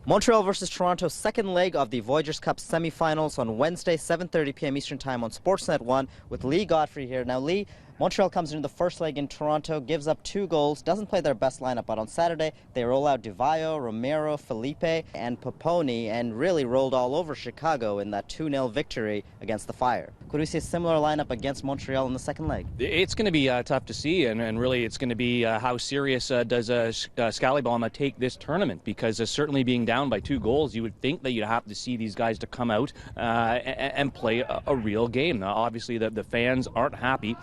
Montreal versus Toronto, second leg of the Voyageurs Cup semifinals on Wednesday, 7:30 p.m. Eastern Time on Sportsnet 1 with Lee Godfrey here. Now, Lee, Montreal comes into the first leg in Toronto, gives up 2 goals, doesn't play their best lineup, but on Saturday they roll out Duvayo, Romero, Felipe, and Poponi, and really rolled all over Chicago in that 2-0 victory against the Fire. Could we see a similar lineup against Montreal in the second leg? It's going to be tough to see, and really it's going to be how serious does Scallybomb take this tournament, because certainly being down by 2 goals, you would think that you'd have to see these guys to come out and play a real game. Now, obviously the fans aren't happy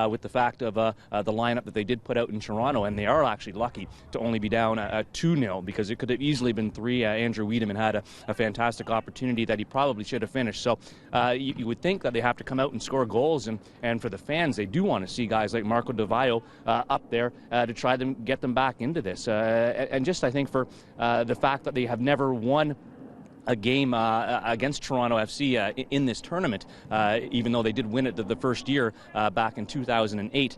with the fact of the lineup that they did put out in Toronto, and they are actually lucky to only be down 2-0, because it could have easily been 3. Andrew Wiedemann had a fantastic opportunity that he probably should have finished. So you would think that they have to come out and score goals, and for the fans, they do want to see guys like Marco Duvayo up there to try to get them back into this. And just, I think, for the fact that they have never won a game against Toronto FC in this tournament, even though they did win it the first year back in 2008.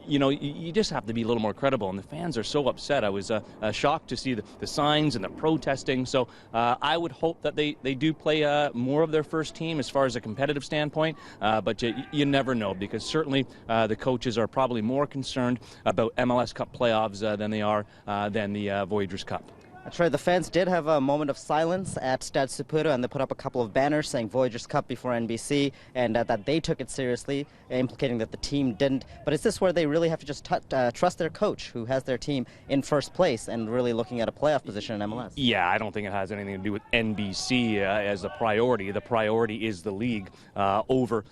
You just have to be a little more credible, and the fans are so upset. I was shocked to see the signs and the protesting. So I would hope that they do play more of their first team as far as a competitive standpoint, but you never know, because certainly the coaches are probably more concerned about MLS Cup playoffs than they are than the Voyageurs Cup. That's right. The fans did have a moment of silence at Stade Saputo, and they put up a couple of banners saying Voyageurs Cup before NBC, and that they took it seriously, implicating that the team didn't. But is this where they really have to just trust their coach, who has their team in first place and really looking at a playoff position in MLS? Yeah, I don't think it has anything to do with NBC as a priority. The priority is the league over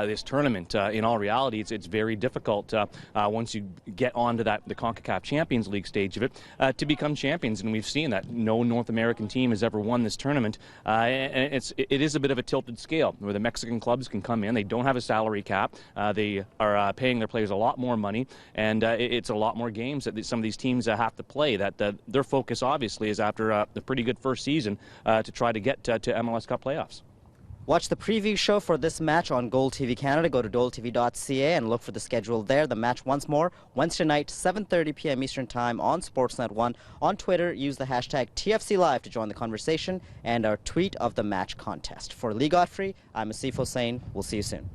this tournament. In all reality, it's very difficult once you get onto the CONCACAF Champions League stage of it to become champions, and we've seen that no North American team has ever won this tournament. And it is a bit of a tilted scale where the Mexican clubs can come in. They don't have a salary cap. They are paying their players a lot more money, and it's a lot more games that some of these teams have to play. That their focus obviously is, after a pretty good first season, to try to get to MLS Cup playoffs. Watch the preview show for this match on Gold TV Canada. Go to torontofc.ca and look for the schedule there. The match once more, Wednesday night, 7:30 p.m. Eastern Time on Sportsnet 1. On Twitter, use the hashtag TFCLive to join the conversation and our tweet of the match contest. For Lee Godfrey, I'm Asif Hossain. We'll see you soon.